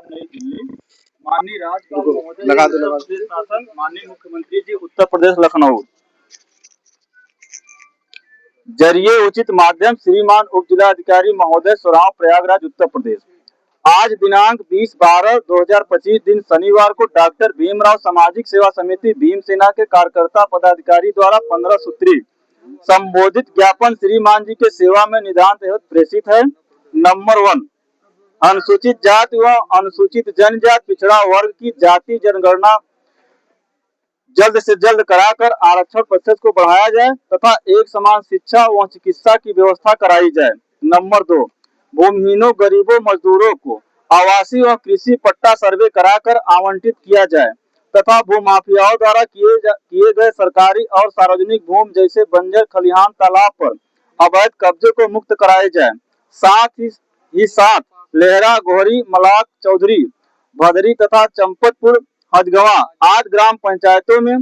नई दिल्ली। माननीय राज्यपाल महोदय, उत्तर प्रदेश शासन, माननीय मुख्यमंत्री जी उत्तर प्रदेश लखनऊ। जरिए उचित माध्यम श्रीमान उप जिलाधिकारी महोदय सोराव प्रयागराज उत्तर प्रदेश। आज दिनांक 20/12/2025 दिन शनिवार को डॉक्टर भीमराव सामाजिक सेवा समिति भीमसेना के कार्यकर्ता पदाधिकारी द्वारा 15 सूत्री संबोधित ज्ञापन श्रीमान जी के सेवा में निदान एवं प्रेषित है। नंबर 1, अनुसूचित जाति व अनुसूचित जनजाति पिछड़ा वर्ग की जाति जनगणना जल्द से जल्द कराकर आरक्षण प्रतिशत को बढ़ाया जाए तथा एक समान शिक्षा व चिकित्सा की व्यवस्था कराई जाए। नंबर 2, भूमिहीनों गरीबों मजदूरों को आवासीय व कृषि पट्टा सर्वे कराकर आवंटित किया जाए तथा भूमाफियाओं द्वारा किए गए सरकारी और सार्वजनिक भूमि जैसे बंजर खलिहान तालाब पर अवैध कब्जे को मुक्त कराए जाए। साथ लेहरा गोहरी मलाक चौधरी भदरी तथा चंपतपुर हजगवा 8 ग्राम पंचायतों में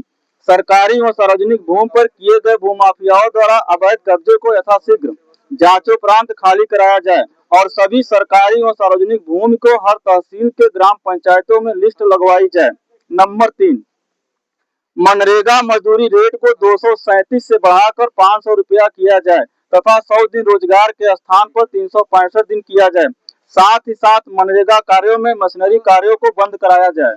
सरकारी व सार्वजनिक भूमि पर किए गए भूमाफियाओं द्वारा अवैध कब्जे को यथाशीघ्र जांचोपरांत खाली कराया जाए और सभी सरकारी व सार्वजनिक भूमि को हर तहसील के ग्राम पंचायतों में लिस्ट लगवाई जाए। नंबर 3, मनरेगा मजदूरी रेट को 237 से बढ़ाकर 500 रुपया किया जाए तथा 100 दिन रोजगार के स्थान पर 365 दिन किया जाए। साथ ही साथ मनरेगा कार्यों में मशीनरी कार्यों को बंद कराया जाए।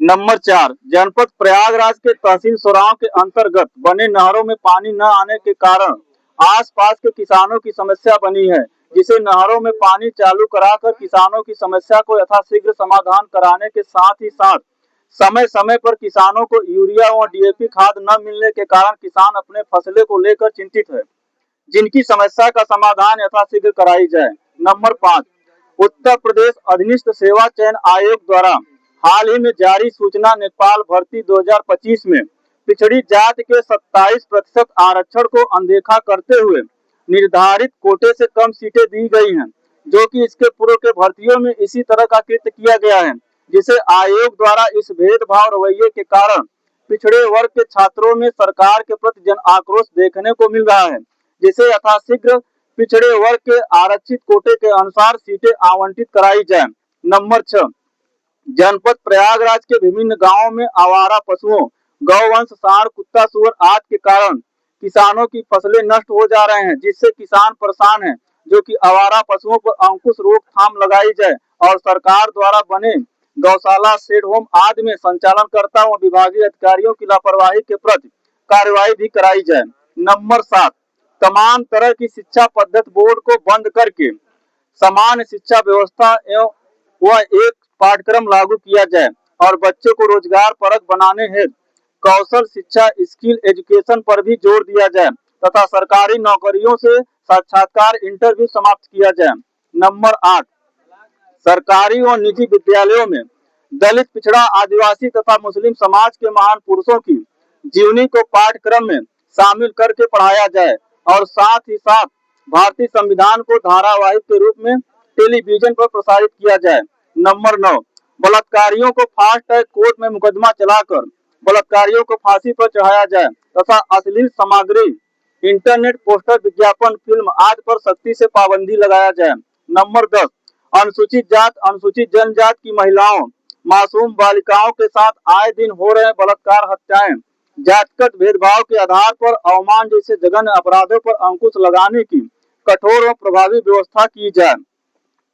नंबर 4, जनपद प्रयागराज के तहसील सोराव के अंतर्गत बने नहरों में पानी न आने के कारण आसपास के किसानों की समस्या बनी है, जिसे नहरों में पानी चालू कराकर किसानों की समस्या को यथाशीघ्र समाधान कराने के साथ ही साथ समय समय पर किसानों को यूरिया व डीएपी खाद न मिलने के कारण किसान अपने फसलों को लेकर चिंतित है, जिनकी समस्या का समाधान यथाशीघ्र कराई जाए। नंबर 5, उत्तर प्रदेश अधीनस्थ सेवा चयन आयोग द्वारा हाल ही में जारी सूचना नेपाल भर्ती 2025 में पिछड़ी जाति के 27% आरक्षण को अनदेखा करते हुए निर्धारित कोटे से कम सीटें दी गई हैं, जो कि इसके पूर्व के भर्तियों में इसी तरह का कृत्य किया गया है, जिसे आयोग द्वारा इस भेदभाव रवैये के कारण पिछड़े वर्ग के छात्रों में सरकार के प्रति जन आक्रोश देखने को मिल रहा है, जिसे यथाशीघ्र पिछड़े वर्ग के आरक्षित कोटे के अनुसार सीटें आवंटित कराई जाए। नंबर 6, जनपद प्रयागराज के विभिन्न गांवों में आवारा पशुओं गौवंश सांड कुत्ता सुअर आदि के कारण किसानों की फसलें नष्ट हो जा रहे हैं, जिससे किसान परेशान हैं, जो कि आवारा पशुओं पर अंकुश रोकथाम लगाई जाए और सरकार द्वारा बने गौशाला शेड होम आदि में संचालनकर्ता व विभागीय अधिकारियों की लापरवाही के प्रति कार्यवाही भी कराई जाए। नंबर 7, तमाम तरह की शिक्षा पद्धति बोर्ड को बंद करके समान शिक्षा व्यवस्था एवं एक पाठ्यक्रम लागू किया जाए और बच्चों को रोजगार परक बनाने हेतु कौशल शिक्षा स्किल एजुकेशन पर भी जोर दिया जाए तथा सरकारी नौकरियों से साक्षात्कार इंटरव्यू समाप्त किया जाए। नंबर 8, सरकारी और निजी विद्यालयों में दलित पिछड़ा आदिवासी तथा मुस्लिम समाज के महान पुरुषों की जीवनी को पाठ्यक्रम में शामिल करके पढ़ाया जाए और साथ ही साथ भारतीय संविधान को धारावाहिक के रूप में टेलीविजन पर प्रसारित किया जाए। नंबर 9, बलात्कारियों को फास्ट ट्रैक कोर्ट में मुकदमा चलाकर बलात्कारियों को फांसी पर चढ़ाया जाए तथा अश्लील सामग्री इंटरनेट पोस्टर विज्ञापन फिल्म आदि पर सख्ती से पाबंदी लगाया जाए। नंबर 10, अनुसूचित जाति अनुसूचित जनजाति की महिलाओं मासूम बालिकाओं के साथ आए दिन हो रहे बलात्कार हत्याएं जातिगत भेदभाव के आधार पर अवमान जैसे जघन्य अपराधों पर अंकुश लगाने की कठोर और प्रभावी व्यवस्था की जाए।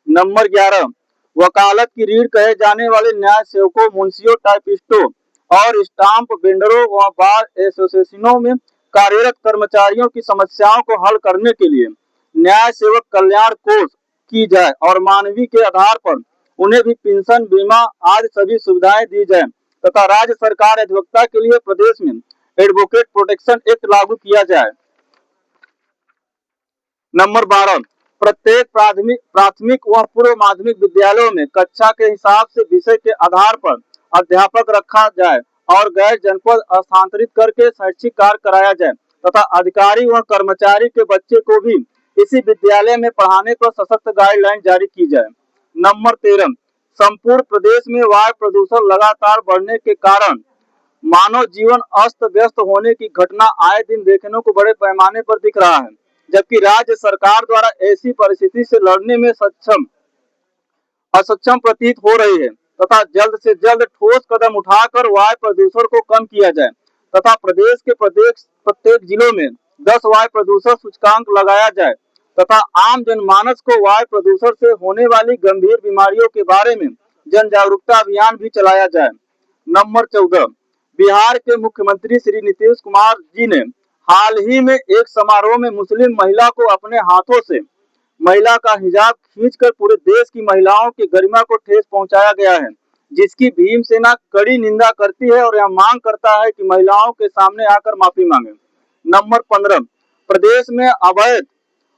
नंबर 11, वकालत की रीढ़ कहे जाने वाले न्याय सेवकों मुंशियों टाइपिस्टों और स्टाम्प वेंडरों व बार एसोसिएशनों में कार्यरत कर्मचारियों की समस्याओं को हल करने के लिए न्याय सेवक कल्याण कोष की जाए और मानवीय के आधार पर उन्हें भी पेंशन बीमा आदि सभी सुविधाएं दी जाए तथा राज्य सरकार अधिवक्ता के लिए प्रदेश में एडवोकेट प्रोटेक्शन एक्ट लागू किया जाए। नंबर 12, प्रत्येक प्राथमिक व पूर्व माध्यमिक विद्यालयों में कक्षा के हिसाब से विषय के आधार पर अध्यापक रखा जाए और गैर जनपद स्थानांतरित करके शैक्षिक कार्य कराया जाए तथा अधिकारी व कर्मचारी के बच्चे को भी इसी विद्यालय में पढ़ाने पर सशक्त गाइडलाइन जारी की जाए। नंबर 13, संपूर्ण प्रदेश में वायु प्रदूषण लगातार बढ़ने के कारण मानव जीवन अस्त व्यस्त होने की घटना आए दिन देखने को बड़े पैमाने पर दिख रहा है, जबकि राज्य सरकार द्वारा ऐसी परिस्थिति से लड़ने में असक्षम प्रतीत हो रही है तथा जल्द से जल्द ठोस कदम उठाकर वायु प्रदूषण को कम किया जाए तथा प्रदेश के प्रत्येक जिलों में 10 वायु प्रदूषण सूचकांक लगाया जाए तथा आम जनमानस को वायु प्रदूषण से होने वाली गंभीर बीमारियों के बारे में जन जागरूकता अभियान भी चलाया जाए। नंबर 14, बिहार के मुख्यमंत्री श्री नीतीश कुमार जी ने हाल ही में एक समारोह में मुस्लिम महिला को अपने हाथों से महिला का हिजाब खींचकर पूरे देश की महिलाओं की गरिमा को ठेस पहुंचाया गया है, जिसकी भीमसेना कड़ी निंदा करती है और यह मांग करता है कि महिलाओं के सामने आकर माफी मांगे। नंबर 15, प्रदेश में अवैध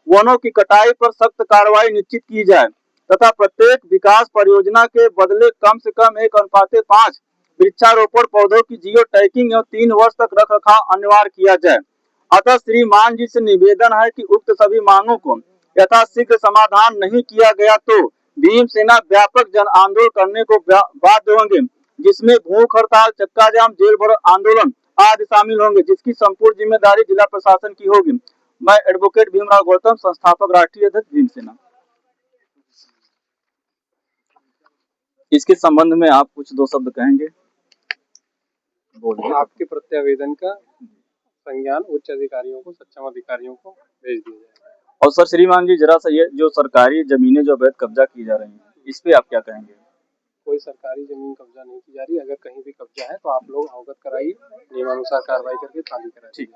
वनों की कटाई पर सख्त कार्रवाई निश्चित की जाए तथा प्रत्येक विकास परियोजना के बदले कम से कम 1:5 वृक्षारोपण पौधों की जियो टैगिंग एवं 3 वर्ष तक रख रखाव अनिवार्य किया जाए। अतः श्रीमान जी से निवेदन है कि उक्त सभी मांगों को यथाशीघ्र समाधान नहीं किया गया तो भीमसेना व्यापक जन आंदोलन करने को बाध्य होंगे, जिसमें भूख हड़ताल, चक्का जाम, जेल भरो आंदोलन आदि शामिल होंगे, जिसकी संपूर्ण जिम्मेदारी जिला प्रशासन की होगी। मैं एडवोकेट भीमराव गौतम, संस्थापक राष्ट्रीय अध्यक्ष भीमसेना। इसके संबंध में आप कुछ 2 शब्द कहेंगे? आपके प्रत्यावेदन का संज्ञान उच्च अधिकारियों को, सक्षम अधिकारियों को भेज दिया जाएगा। और सर श्रीमान जी, जरा सा ये जो सरकारी जमीनें जो अवैध कब्जा की जा रही हैं, इस पे आप क्या कहेंगे? कोई सरकारी जमीन कब्जा नहीं की जा रही। अगर कहीं भी कब्जा है तो आप लोग अवगत कराइए, नियमानुसार कार्रवाई करके खाली कराइए। ठीक।